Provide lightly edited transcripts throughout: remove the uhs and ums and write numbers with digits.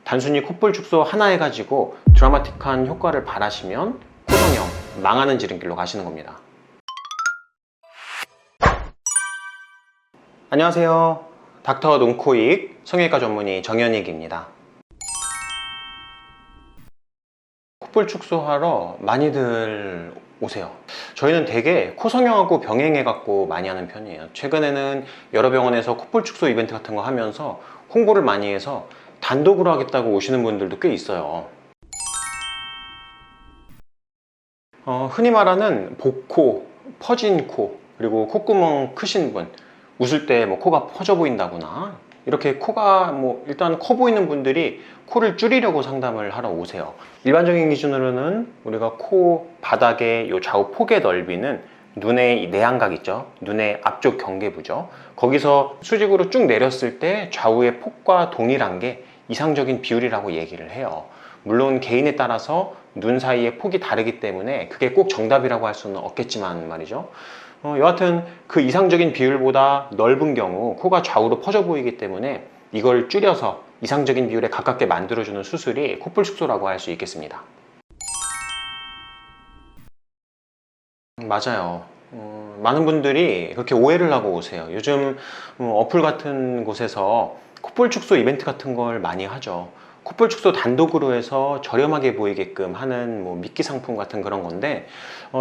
단순히 콧볼 축소 하나 해가지고 드라마틱한 효과를 바라시면 코성형, 망하는 지름길로 가시는 겁니다. 안녕하세요. 닥터 눈코익 성형외과 전문의 정현익입니다. 콧볼 축소하러 많이들 오세요. 저희는 되게 코성형하고 병행해갖고 많이 하는 편이에요. 최근에는 여러 병원에서 콧볼 축소 이벤트 같은 거 하면서 홍보를 많이 해서 단독으로 하겠다고 오시는 분들도 꽤 있어요. 흔히 말하는 복코, 퍼진 코, 그리고 콧구멍 크신 분, 웃을 때 뭐 코가 퍼져 보인다거나 이렇게 코가 일단 커 보이는 분들이 코를 줄이려고 상담을 하러 오세요. 일반적인 기준으로는 우리가 코 바닥의 요 좌우 폭의 넓이는 눈의 내안각 있죠, 눈의 앞쪽 경계부죠. 거기서 수직으로 쭉 내렸을 때 좌우의 폭과 동일한 게 이상적인 비율이라고 얘기를 해요. 물론 개인에 따라서 눈 사이의 폭이 다르기 때문에 그게 꼭 정답이라고 할 수는 없겠지만 말이죠. 여하튼 그 이상적인 비율보다 넓은 경우 코가 좌우로 퍼져 보이기 때문에 이걸 줄여서 이상적인 비율에 가깝게 만들어주는 수술이 콧볼 축소라고 할 수 있겠습니다. 맞아요. 많은 분들이 그렇게 오해를 하고 오세요. 요즘 어플 같은 곳에서 콧볼 축소 이벤트 같은 걸 많이 하죠. 콧볼 축소 단독으로 해서 저렴하게 보이게끔 하는 미끼 상품 같은 그런 건데,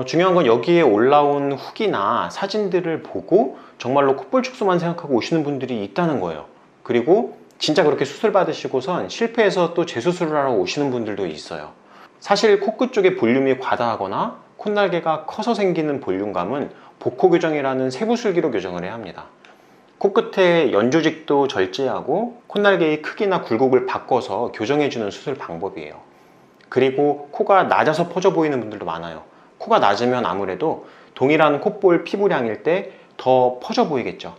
중요한 건 여기에 올라온 후기나 사진들을 보고 정말로 콧볼 축소만 생각하고 오시는 분들이 있다는 거예요. 그리고 진짜 그렇게 수술 받으시고선 실패해서 또 재수술을 하러 오시는 분들도 있어요. 사실 코끝 쪽에 볼륨이 과다하거나 콧날개가 커서 생기는 볼륨감은 복코 교정이라는 세부술기로 교정을 해야 합니다. 코끝의 연조직도 절제하고 콧날개의 크기나 굴곡을 바꿔서 교정해주는 수술 방법이에요. 그리고 코가 낮아서 퍼져 보이는 분들도 많아요. 코가 낮으면 아무래도 동일한 콧볼 피부량일 때 더 퍼져 보이겠죠.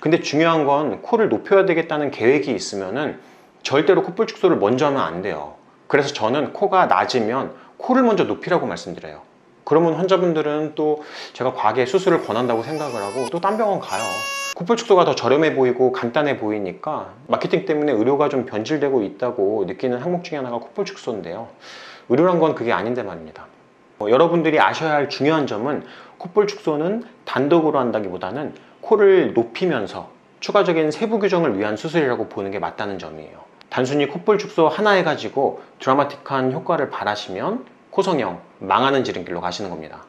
근데 중요한 건 코를 높여야 되겠다는 계획이 있으면은 절대로 콧볼 축소를 먼저 하면 안 돼요. 그래서 저는 코가 낮으면 코를 먼저 높이라고 말씀드려요. 그러면 환자분들은 또 제가 과하게 수술을 권한다고 생각을 하고 또 딴 병원 가요. 콧볼 축소가 더 저렴해 보이고 간단해 보이니까 마케팅 때문에 의료가 좀 변질되고 있다고 느끼는 항목 중에 하나가 콧볼 축소인데요. 의료란 건 그게 아닌데 말입니다. 여러분들이 아셔야 할 중요한 점은 콧볼 축소는 단독으로 한다기보다는 코를 높이면서 추가적인 세부 교정을 위한 수술이라고 보는 게 맞다는 점이에요. 단순히 콧볼 축소 하나 해가지고 드라마틱한 효과를 바라시면 코성형, 망하는 지름길로 가시는 겁니다.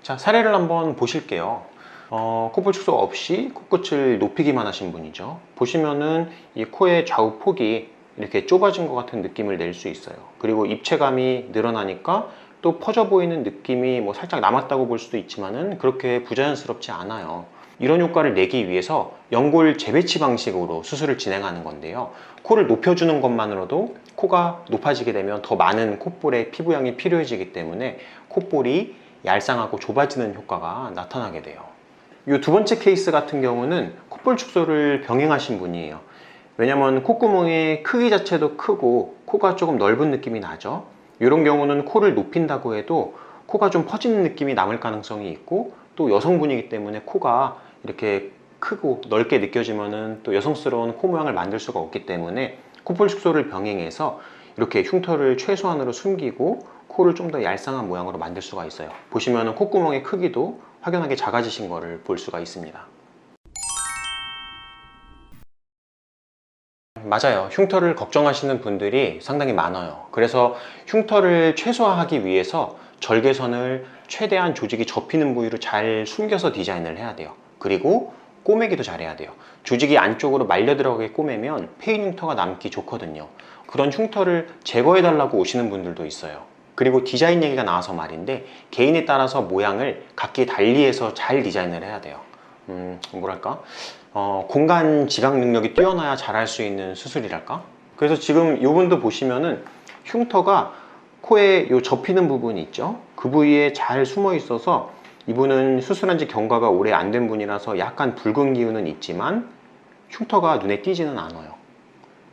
자, 사례를 한번 보실게요. 콧볼 축소 없이 코끝을 높이기만 하신 분이죠. 보시면은 이 코의 좌우 폭이 이렇게 좁아진 것 같은 느낌을 낼 수 있어요. 그리고 입체감이 늘어나니까 또 퍼져 보이는 느낌이 살짝 남았다고 볼 수도 있지만은 그렇게 부자연스럽지 않아요. 이런 효과를 내기 위해서 연골 재배치 방식으로 수술을 진행하는 건데요. 코를 높여주는 것만으로도 코가 높아지게 되면 더 많은 콧볼의 피부양이 필요해지기 때문에 콧볼이 얄쌍하고 좁아지는 효과가 나타나게 돼요. 이 두 번째 케이스 같은 경우는 콧볼 축소를 병행하신 분이에요. 왜냐면 콧구멍의 크기 자체도 크고 코가 조금 넓은 느낌이 나죠. 이런 경우는 코를 높인다고 해도 코가 좀 퍼지는 느낌이 남을 가능성이 있고, 또 여성분이기 때문에 코가 이렇게 크고 넓게 느껴지면은 또 여성스러운 코 모양을 만들 수가 없기 때문에 콧볼 축소를 병행해서 이렇게 흉터를 최소한으로 숨기고 코를 좀 더 얄쌍한 모양으로 만들 수가 있어요. 보시면은 콧구멍의 크기도 확연하게 작아지신 거를 볼 수가 있습니다. 맞아요. 흉터를 걱정하시는 분들이 상당히 많아요. 그래서 흉터를 최소화하기 위해서 절개선을 최대한 조직이 접히는 부위로 잘 숨겨서 디자인을 해야 돼요. 그리고 꼬매기도 잘해야 돼요. 조직이 안쪽으로 말려 들어가게 꼬매면 페인 흉터가 남기 좋거든요. 그런 흉터를 제거해 달라고 오시는 분들도 있어요. 그리고 디자인 얘기가 나와서 말인데, 개인에 따라서 모양을 각기 달리해서 잘 디자인을 해야 돼요. 뭐랄까, 공간 지각 능력이 뛰어나야 잘할 수 있는 수술이랄까. 그래서 지금 이분도 보시면은 흉터가 코에 요 접히는 부분이 있죠. 그 부위에 잘 숨어 있어서 이분은 수술한 지 경과가 오래 안 된 분이라서 약간 붉은 기운은 있지만 흉터가 눈에 띄지는 않아요.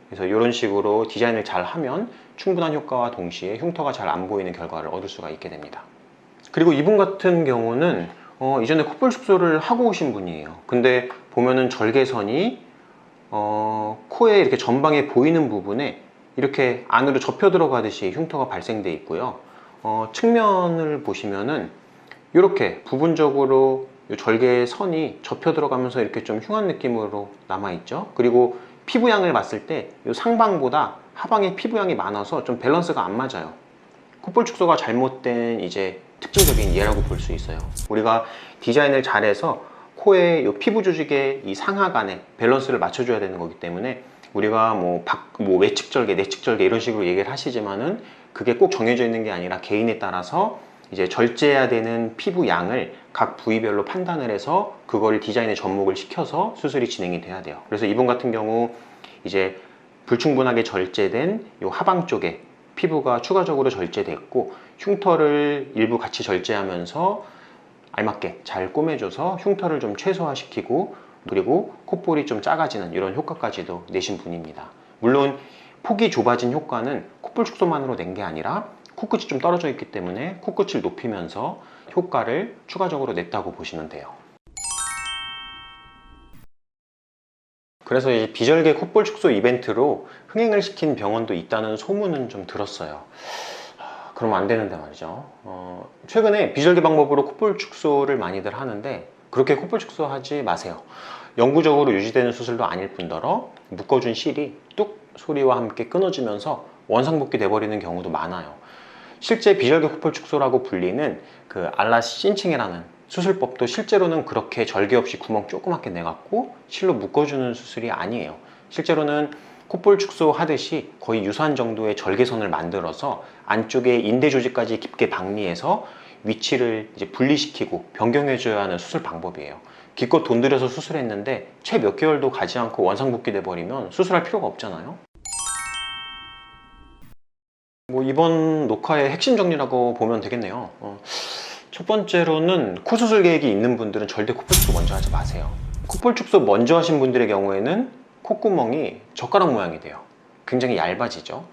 그래서 이런 식으로 디자인을 잘 하면 충분한 효과와 동시에 흉터가 잘 안 보이는 결과를 얻을 수가 있게 됩니다. 그리고 이분 같은 경우는 이전에 콧볼 축소를 하고 오신 분이에요. 근데 보면은 절개선이 코에 이렇게 전방에 보이는 부분에 이렇게 안으로 접혀 들어가듯이 흉터가 발생돼 있고요. 측면을 보시면은 이렇게 부분적으로 이 절개의 선이 접혀 들어가면서 이렇게 좀 흉한 느낌으로 남아 있죠. 그리고 피부양을 봤을 때 이 상방보다 하방에 피부양이 많아서 좀 밸런스가 안 맞아요. 콧볼 축소가 잘못된 이제 특징적인 예라고 볼 수 있어요. 우리가 디자인을 잘해서 코의 이 피부 조직의 이 상하간의 밸런스를 맞춰줘야 되는 거기 때문에 우리가 뭐 외측 절개, 내측 절개 이런 식으로 얘기를 하시지만은 그게 꼭 정해져 있는 게 아니라 개인에 따라서 이제 절제해야 되는 피부 양을 각 부위별로 판단을 해서 그걸 디자인에 접목을 시켜서 수술이 진행이 돼야 돼요. 그래서 이분 같은 경우 이제 불충분하게 절제된 이 하방 쪽에 피부가 추가적으로 절제됐고 흉터를 일부 같이 절제하면서 알맞게 잘 꼬매줘서 흉터를 좀 최소화시키고 그리고 콧볼이 좀 작아지는 이런 효과까지도 내신 분입니다. 물론 폭이 좁아진 효과는 콧볼 축소만으로 낸 게 아니라 코끝이 좀 떨어져 있기 때문에 코끝을 높이면서 효과를 추가적으로 냈다고 보시면 돼요. 그래서 이 비절개 콧볼 축소 이벤트로 흥행을 시킨 병원도 있다는 소문은 좀 들었어요. 그러면 안 되는데 말이죠. 최근에 비절개 방법으로 콧볼 축소를 많이들 하는데 그렇게 콧볼 축소 하지 마세요. 영구적으로 유지되는 수술도 아닐 뿐더러 묶어준 실이 뚝 소리와 함께 끊어지면서 원상복귀 돼버리는 경우도 많아요. 실제 비절개 콧볼 축소라고 불리는 그 알라시 신칭이라는 수술법도 실제로는 그렇게 절개 없이 구멍 조그맣게 내갖고 실로 묶어주는 수술이 아니에요. 실제로는 콧볼 축소 하듯이 거의 유사한 정도의 절개선을 만들어서 안쪽에 인대 조직까지 깊게 박리해서 위치를 이제 분리시키고 변경해줘야 하는 수술 방법이에요. 기껏 돈 들여서 수술했는데 채 몇 개월도 가지 않고 원상복귀 돼버리면 수술할 필요가 없잖아요. 뭐 이번 녹화의 핵심 정리라고 보면 되겠네요. 첫 번째로는 코 수술 계획이 있는 분들은 절대 콧볼 축소 먼저 하지 마세요. 콧볼 축소 먼저 하신 분들의 경우에는 콧구멍이 젓가락 모양이 돼요. 굉장히 얇아지죠.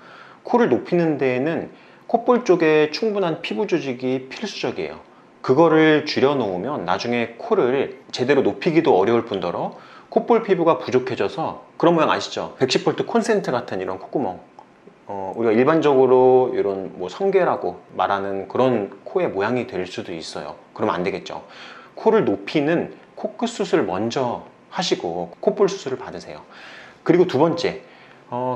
코를 높이는 데에는 콧볼 쪽에 충분한 피부 조직이 필수적이에요. 그거를 줄여 놓으면 나중에 코를 제대로 높이기도 어려울 뿐더러 콧볼 피부가 부족해져서 그런 모양 아시죠? 110V 콘센트 같은 이런 콧구멍, 우리가 일반적으로 이런 뭐 성괴라고 말하는 그런 코의 모양이 될 수도 있어요. 그러면 안 되겠죠. 코를 높이는 코끝 수술 먼저 하시고 콧볼 수술을 받으세요. 그리고 두 번째,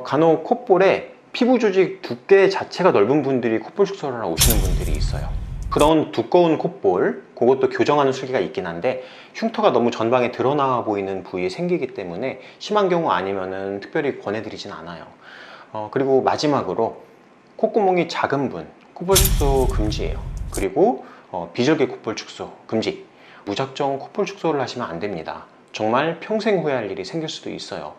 간혹 콧볼에 피부 조직 두께 자체가 넓은 분들이 콧볼 축소를 하러 오시는 분들이 있어요. 그런 두꺼운 콧볼, 그것도 교정하는 수기가 있긴 한데 흉터가 너무 전방에 드러나 보이는 부위에 생기기 때문에 심한 경우 아니면은 특별히 권해드리진 않아요. 그리고 마지막으로 콧구멍이 작은 분, 콧볼 축소 금지예요. 그리고 비절개 콧볼 축소 금지. 무작정 콧볼 축소를 하시면 안 됩니다. 정말 평생 후회할 일이 생길 수도 있어요.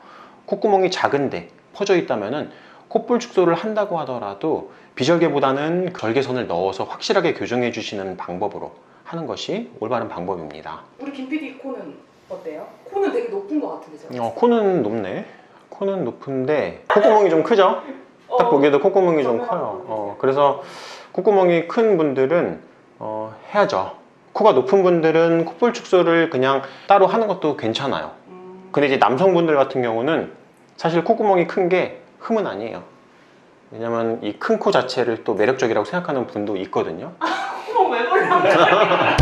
콧구멍이 작은데 퍼져 있다면은 콧볼 축소를 한다고 하더라도 비절개보다는 절개선을 넣어서 확실하게 교정해 주시는 방법으로 하는 것이 올바른 방법입니다. 우리 김 PD 코는 어때요? 코는 되게 높은 것 같은데 제가. 코는 높네. 코는 높은데 콧구멍이 좀 크죠? 딱 보기에도 콧구멍이 좀 커요. 그래서 콧구멍이 큰 분들은 해야죠. 코가 높은 분들은 콧볼 축소를 그냥 따로 하는 것도 괜찮아요. 근데 이제 남성분들 같은 경우는 사실 콧구멍이 큰 게 흠은 아니에요. 왜냐면 이 큰 코 자체를 또 매력적이라고 생각하는 분도 있거든요. 콧구멍 왜 그러는 거야?